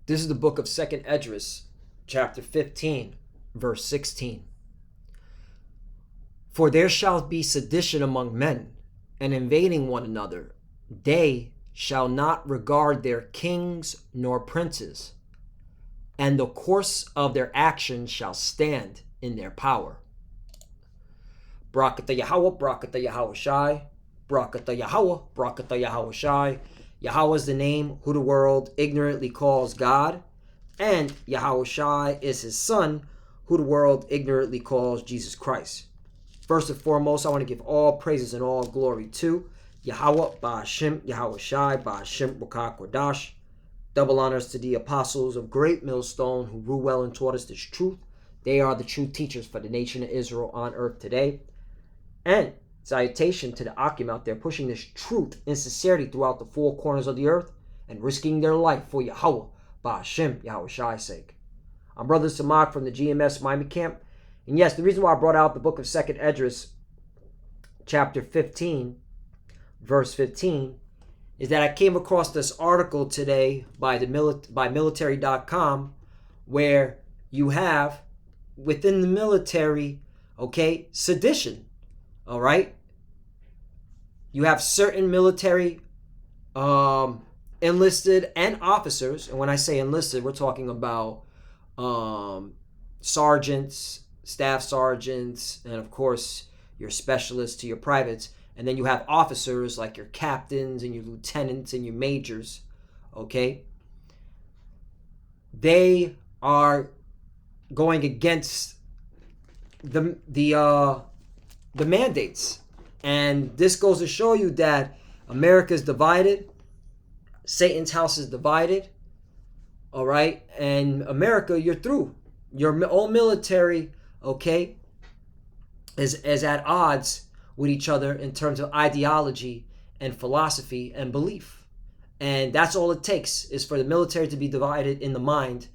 This is the book of Second Esdras, chapter 15, verse 16. For there shall be sedition among men, and invading one another. They shall not regard their kings nor princes, and the course of their actions shall stand in their power. Brakata Yahweh, Brakata Yahweh Shai, Brakata Yahweh, Brakata Yahweh Shai. Yahweh is the name who the world ignorantly calls God, and Yahweh Shai is his son, who the world ignorantly calls Jesus Christ. First and foremost, I want to give all praises and all glory to Yahweh, Ba'ashim, Yahweh Shai, Ba'ashim, Bukak, Wadash. Double honors to the apostles of Great Millstone who rule well and taught us this truth. They are the true teachers for the nation of Israel on earth today. And salutation to the Akim out there pushing this truth in sincerity throughout the four corners of the earth and risking their life for Yahweh, Ba'ashim, Yahweh Shai's sake. I'm Brother Samak from the GMS Miami camp. And yes, the reason why I brought out the book of Second Esdras, chapter 15, verse 15, is that I came across this article today by military.com where you have within the military, okay, sedition. All right. You have certain military enlisted and officers. And when I say enlisted, we're talking about sergeants, staff sergeants, and of course your specialists to your privates. And then you have officers like your captains and your lieutenants and your majors. Okay. They are going against the mandates. And this goes to show you that America is divided. Satan's house is divided. All right. And America, you're through. Your own military, okay, is at odds with each other in terms of ideology and philosophy and belief. And that's all it takes is for the military to be divided in the mind,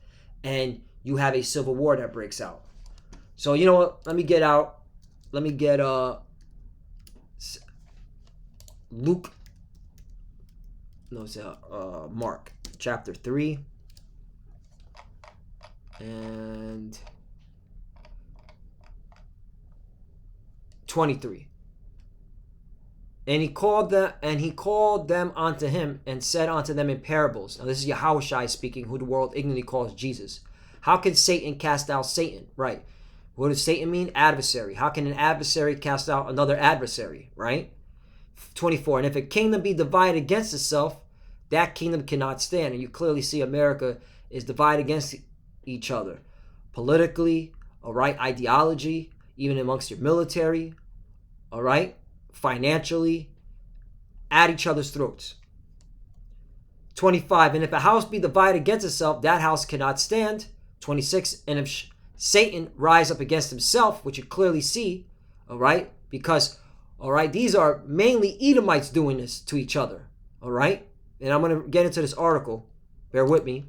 and you have a civil war that breaks out. So you know what? Let me get Luke. No, it's Mark chapter 3 and 23. And he called them unto him and said unto them in parables. Now this is Yahushua speaking, who the world ignorantly calls Jesus. How can Satan cast out Satan? Right. What does Satan mean? Adversary. How can an adversary cast out another adversary? Right. 24. And if a kingdom be divided against itself, that kingdom cannot stand. And you clearly see America is divided against each other. Politically, all right, ideology, even amongst your military, all right, financially, at each other's throats. 25. And if a house be divided against itself, that house cannot stand. 26. And if Satan rise up against himself, which you clearly see, all right, because, all right, these are mainly Edomites doing this to each other, all right? And I'm going to get into this article. Bear with me.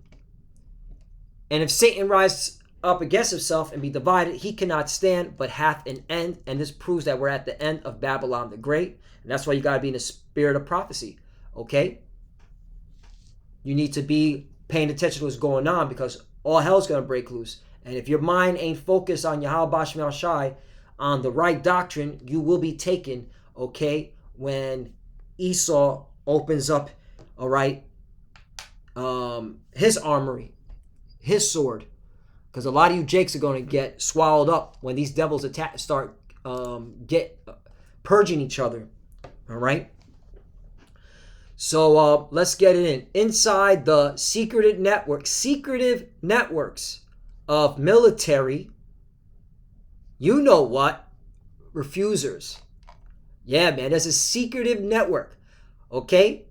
And if Satan rise up against himself and be divided, he cannot stand, but hath an end. And this proves that we're at the end of Babylon the Great. And that's why you got to be in the spirit of prophecy, okay? You need to be paying attention to what's going on because all hell's going to break loose. And if your mind ain't focused on Yahweh Bashim Shai, on the right doctrine, you will be taken, okay, when Esau opens up, all right, his armory, his sword. Because a lot of you jakes are going to get swallowed up when these devils start purging each other, all right? So let's get it in. Inside the secretive networks of military, you know what? Refusers. Yeah, man, there's a secretive network, okay?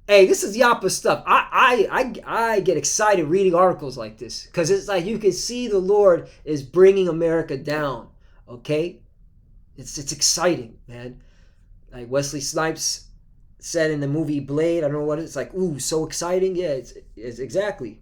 Hey, this is Yappa stuff. I get excited reading articles like this because it's like you can see the Lord is bringing America down, okay? It's exciting, man. Like Wesley Snipes said in the movie Blade, I don't know what it's like. Ooh, so exciting. Yeah, it's exactly.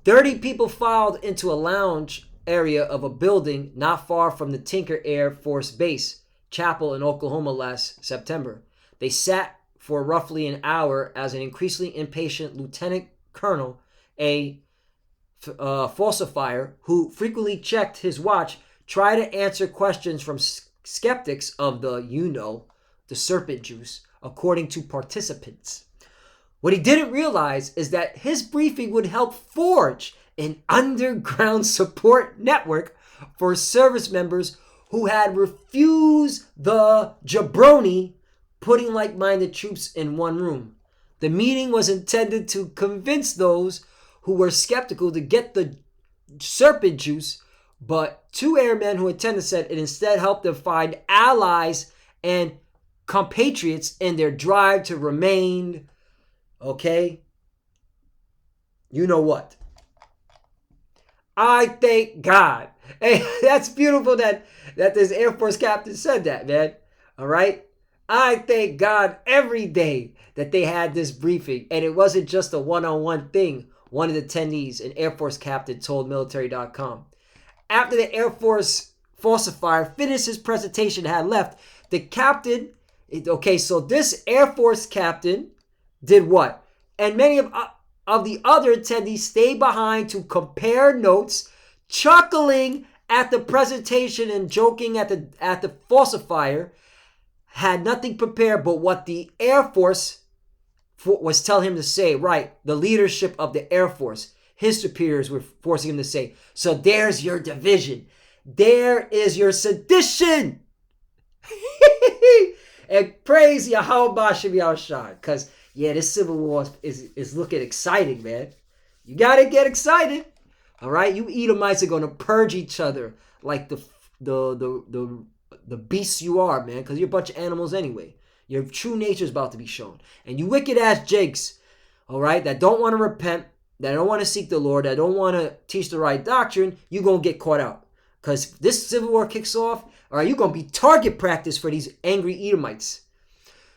30 people filed into a lounge area of a building not far from the Tinker Air Force Base, Chapel in Oklahoma last September. They sat for roughly an hour as an increasingly impatient lieutenant colonel a falsifier who frequently checked his watch, tried to answer questions from skeptics of the serpent juice, according to participants. What he didn't realize is that his briefing would help forge an underground support network for service members who had refused the jabroni, putting like-minded troops in one room. The meeting was intended to convince those who were skeptical to get the serpent juice, but two airmen who attended said it instead helped them find allies and compatriots in their drive to remain, you know what. I thank God. Hey, that's beautiful that this Air Force captain said that, man. All right? I thank God every day that they had this briefing, and it wasn't just a one-on-one thing. One of the attendees, an Air Force captain, told military.com. After the Air Force falsifier finished his presentation and had left, the captain, so this Air Force captain did what? And many of the other attendees stayed behind to compare notes, chuckling at the presentation and joking at the falsifier, had nothing prepared but what the Air Force was telling him to say, right? The leadership of the Air Force, his superiors were forcing him to say, so there's your division. There is your sedition. And praise Yahweh Bashem Yahushua. Because, this civil war is looking exciting, man. You got to get excited. All right? You Edomites are going to purge each other like the beasts you are, man. Because you're a bunch of animals anyway. Your true nature is about to be shown. And you wicked ass jakes, all right, that don't want to repent, that don't want to seek the Lord, that don't want to teach the right doctrine, you're going to get caught out. Because this civil war kicks off, all right, you're going to be target practice for these angry Edomites.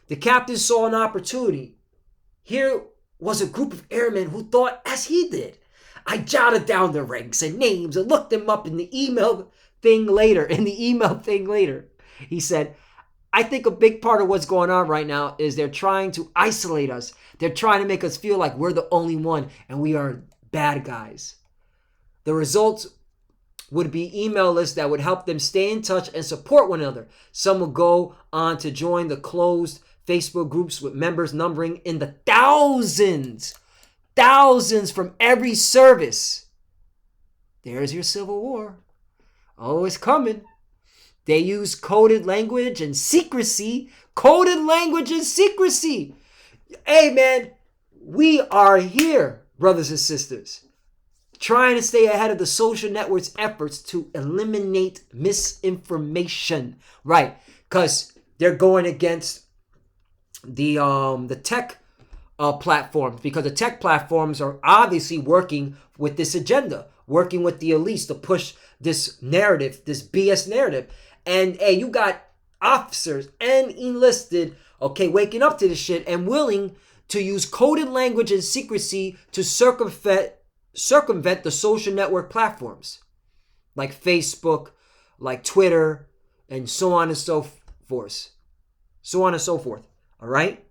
The captain saw an opportunity. Here was a group of airmen who thought as he did. I jotted down their ranks and names and looked them up in the email thing later. He said, I think a big part of what's going on right now is they're trying to isolate us. They're trying to make us feel like we're the only one and we are bad guys. The results would be email lists that would help them stay in touch and support one another. Some will go on to join the closed Facebook groups with members numbering in the thousands from every service. There's your civil war. Oh, it's coming. They use coded language and secrecy. Hey, man, we are here, brothers and sisters, trying to stay ahead of the social network's efforts to eliminate misinformation. Right, because they're going against the tech platforms, because the tech platforms are obviously working with this agenda, working with the elites to push this narrative, this BS narrative. And hey, you got officers and enlisted, waking up to this shit and willing to use coded language and secrecy to circumvent the social network platforms like Facebook, like Twitter, and so on and so forth. All right?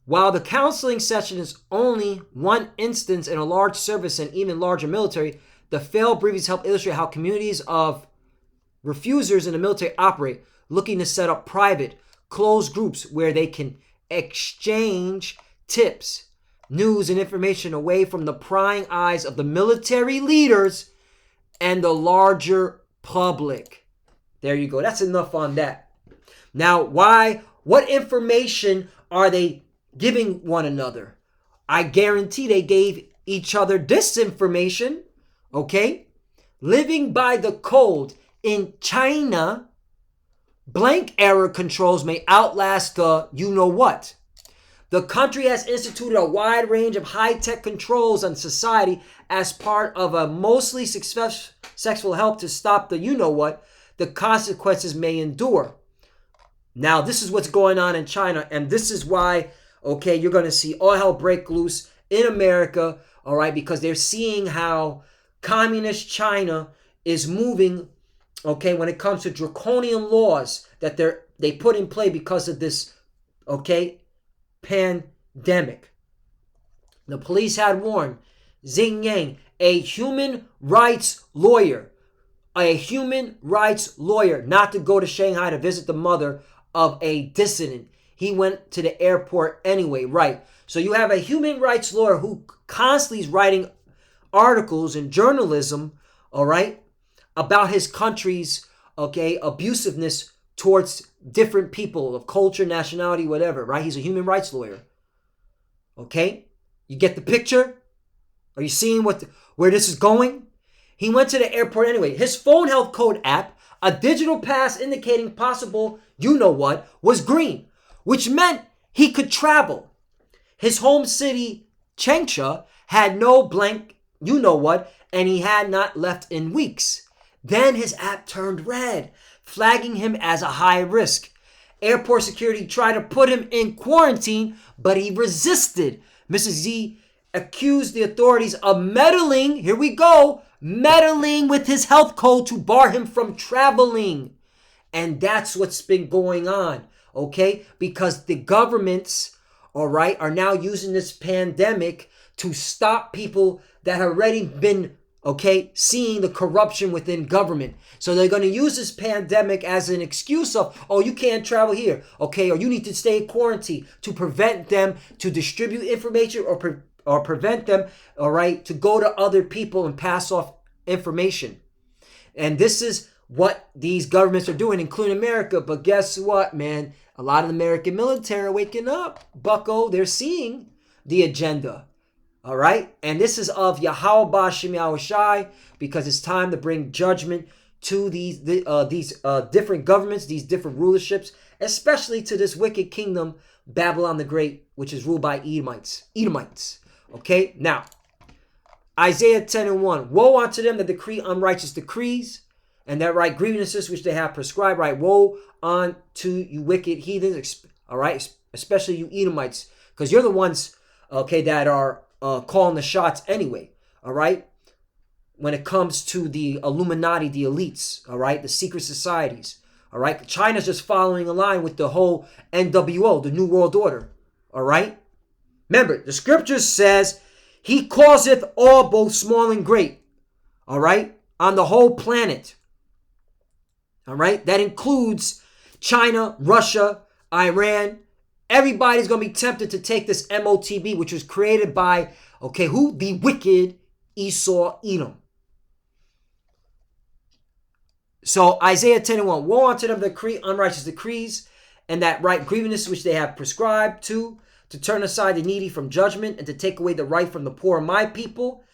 While the counseling session is only one instance in a large service and even larger military, the failed briefings help illustrate how communities of refusers in the military operate, looking to set up private, closed groups where they can exchange tips, news, and information away from the prying eyes of the military leaders and the larger public. There you go. That's enough on that. Now, what information are they giving one another? I guarantee they gave each other disinformation, Living by the code in China, blank error controls may outlast the you-know-what. The country has instituted a wide range of high-tech controls on society as part of a mostly successful help to stop the you-know-what the consequences may endure. Now, this is what's going on in China, and this is why, you're going to see all hell break loose in America, all right, because they're seeing how communist China is moving, when it comes to draconian laws that they put in play because of this, pandemic. The police had warned Xing Yang, a human rights lawyer, not to go to Shanghai to visit the mother of a dissident. He went to the airport anyway, right? So you have a human rights lawyer who constantly is writing articles and journalism, all right, about his country's, okay, abusiveness towards different people of culture, nationality, whatever, right? He's a human rights lawyer. Okay? You get the picture? Are you seeing where this is going? He went to the airport anyway. His phone health code app, a digital pass indicating possible you-know-what, was green, which meant he could travel. His home city, Changsha, had no blank you-know-what, and he had not left in weeks. Then his app turned red, flagging him as a high risk. Airport security tried to put him in quarantine, but he resisted. Mrs. Z accused the authorities of meddling, here we go, meddling with his health code to bar him from traveling. And that's what's been going on, okay? Because the governments, all right, are now using this pandemic to stop people that have already been, okay, seeing the corruption within government. So they're going to use this pandemic as an excuse of, oh, you can't travel here, okay, or you need to stay in quarantine to prevent them to distribute information or prevent them, all right, to go to other people and pass off information. And this is what these governments are doing, including America. But guess what, man? A lot of the American military are waking up. Bucko, they're seeing the agenda. All right? And this is of Yahweh Bashim Yahushai, because it's time to bring judgment to these different governments, these different rulerships, especially to this wicked kingdom, Babylon the Great, which is ruled by Edomites. Okay? Now, Isaiah 10:1. Woe unto them that decree unrighteous decrees, and that write grievances which they have prescribed. Right? Woe unto you wicked heathens, all right? Especially you Edomites, because you're the ones, okay, that are calling the shots anyway, all right? When it comes to the Illuminati, the elites, all right? The secret societies, all right? China's just following a line with the whole NWO, the New World Order, all right? Remember, the scripture says, he causeth all, both small and great, all right? On the whole planet, all right? That includes China, Russia, Iran. Everybody's going to be tempted to take this MOTB, which was created by, okay, who? The wicked Esau, Edom. So Isaiah 10:1, woe unto them that decree unrighteous decrees, and that write grievances which they have prescribed to turn aside the needy from judgment, and to take away the right from the poor of my people,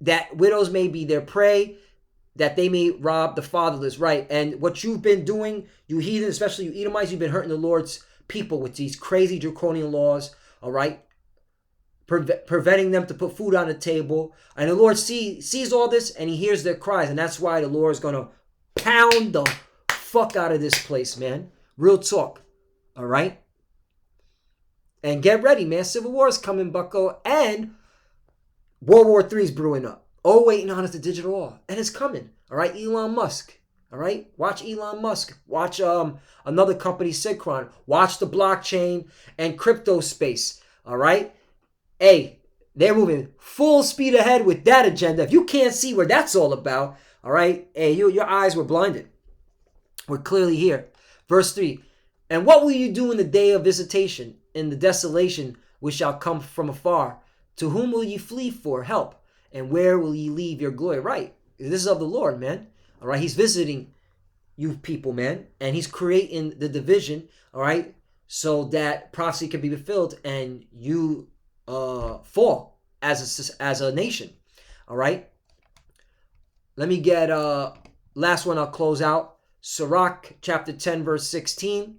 that widows may be their prey, that they may rob the fatherless. Right? And what you've been doing, you heathen, especially you Edomites, you've been hurting the Lord's people with these crazy draconian laws, all right? Preventing them to put food on the table. And the Lord sees all this, and he hears their cries. And that's why the Lord is going to pound the fuck out of this place, man. Real talk, all right? And get ready, man. Civil War is coming, bucko. And World War III is brewing up. All waiting on is the digital war. And it's coming, all right? Elon Musk. All right, watch Elon Musk. Watch another company, Secretive. Watch the blockchain and crypto space. All right, hey, they're moving full speed ahead with that agenda. If you can't see where that's all about, all right, hey, your eyes were blinded. We're clearly here. Verse 3. And what will you do in the day of visitation, in the desolation which shall come from afar? To whom will ye flee for help? And where will ye leave your glory? Right, this is of the Lord, man. All right, he's visiting you people, man, and he's creating the division, all right, so that prophecy can be fulfilled and you fall as a nation, all right. Let me get last one. I'll close out. Sirach chapter 10 verse 16.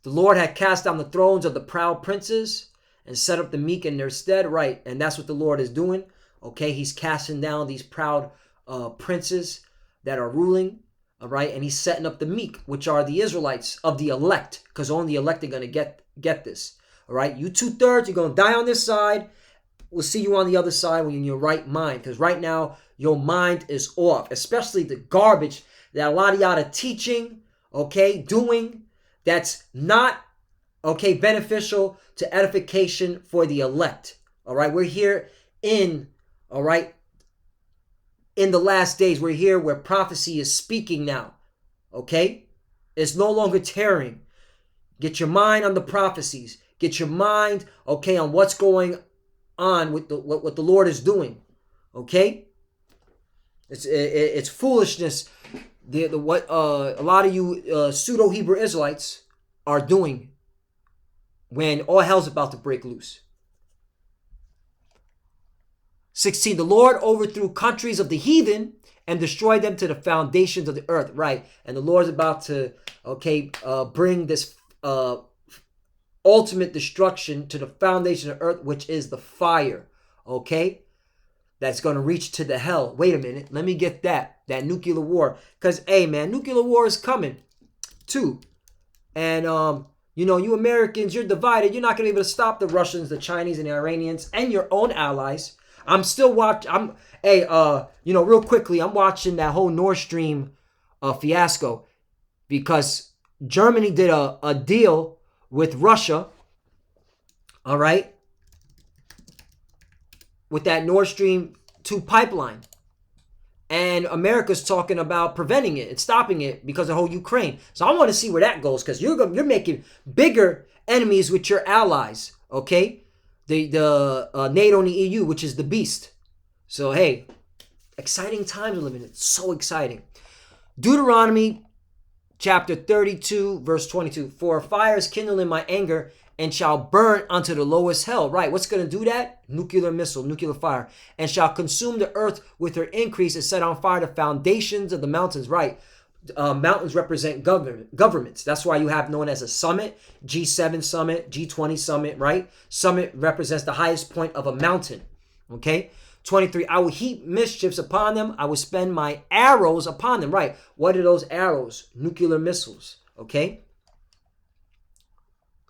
The Lord had cast down the thrones of the proud princes and set up the meek in their stead. Right, and that's what the Lord is doing. Okay, he's casting down these proud princes that are ruling, all right, and he's setting up the meek, which are the Israelites of the elect, because only the elect are going to get this, all right. You 2/3, you're going to die on this side. We'll see you on the other side when you're in your right mind, because right now your mind is off, especially the garbage that a lot of y'all are teaching, okay, doing, that's not Okay, beneficial to edification for the elect. All right, we're here in, all right, in the last days. We're here where prophecy is speaking now. Okay, it's no longer tearing. Get your mind on the prophecies. Get your mind, okay, on what's going on with what the Lord is doing. Okay, it's foolishness. What a lot of you pseudo Hebrew Israelites are doing when all hell's about to break loose. 16. The Lord overthrew countries of the heathen and destroyed them to the foundations of the earth. Right, and the Lord's about to bring this ultimate destruction to the foundation of the earth, which is the fire. Okay, that's going to reach to the hell. Wait a minute, let me get that nuclear war, because hey man, nuclear war is coming too. And you Americans, you're divided. You're not going to be able to stop the Russians, the Chinese, and the Iranians, and your own allies. I'm still watching. Real quickly, I'm watching that whole Nord Stream fiasco, because Germany did a deal with Russia. All right, with that Nord Stream 2 pipeline. And America's talking about preventing it and stopping it because of the whole Ukraine. So I want to see where that goes, because you're making bigger enemies with your allies, okay? The NATO and the EU, which is the beast. So hey, exciting times we're living in. It's so exciting. Deuteronomy chapter 32, verse 22. For a fire is kindled in my anger and shall burn unto the lowest hell. Right, what's going to do that? Nuclear missile, nuclear fire. And shall consume the earth with her increase and set on fire the foundations of the mountains. Right, mountains represent governments. That's why you have known as a summit, G7 summit, G20 summit, right? Summit represents the highest point of a mountain, okay? 23, I will heap mischiefs upon them. I will spend my arrows upon them. Right, what are those arrows? Nuclear missiles, okay?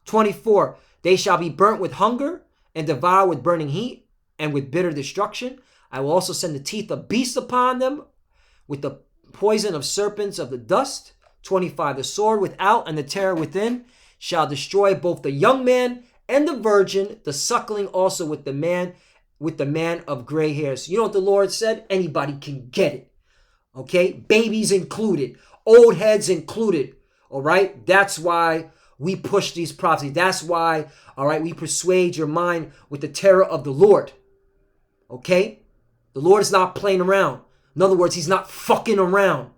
24, they shall be burnt with hunger and devoured with burning heat and with bitter destruction. I will also send the teeth of beasts upon them with the poison of serpents of the dust. 25, the sword without and the terror within shall destroy both the young man and the virgin, the suckling also with the man of gray hairs. You know what the Lord said? Anybody can get it. Okay? Babies included. Old heads included. All right? That's why we push these prophecies. That's why, all right, we persuade your mind with the terror of the Lord. Okay? The Lord is not playing around. In other words, he's not fucking around.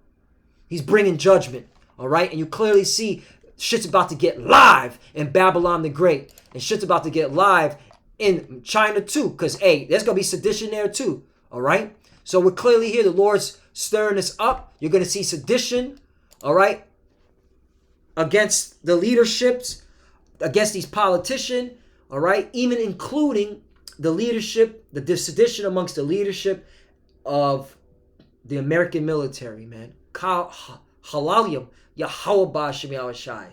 He's bringing judgment. All right? And you clearly see shit's about to get live in Babylon the Great. And shit's about to get live in China too. Because, hey, there's going to be sedition there too. All right? So we're clearly here. The Lord's stirring us up. You're going to see sedition. All right? Against the leaderships, against these politicians, all right, even including the leadership, the sedition amongst the leadership of the American military, man. Halalim, Yahweh Ba'ashem Yahushai.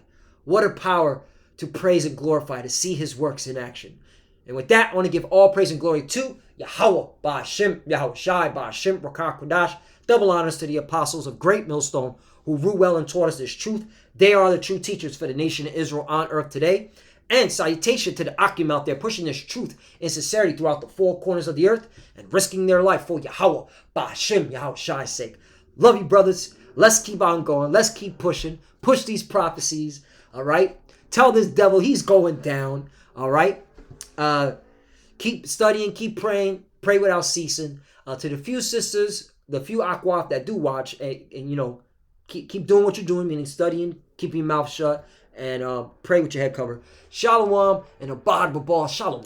What a power to praise and glorify, to see his works in action. And with that, I want to give all praise and glory to Yahweh Ba'ashem Yahushai Ba'ashem Rakah Kodash. Double honors to the apostles of Great Millstone who rule well and taught us this truth. They are the true teachers for the nation of Israel on earth today. And salutation to the Akim out there pushing this truth in sincerity throughout the four corners of the earth and risking their life for Yahweh, Ba'ashem, Yahushai's sake. Love you, brothers. Let's keep on going. Let's keep pushing. Push these prophecies, all right? Tell this devil he's going down, all right? Keep studying, keep praying, pray without ceasing. To the few sisters, the few Akwaf that do watch, and keep doing what you're doing, meaning studying, keeping your mouth shut, and pray with your head covered. Shalom and abad babal. Shalom.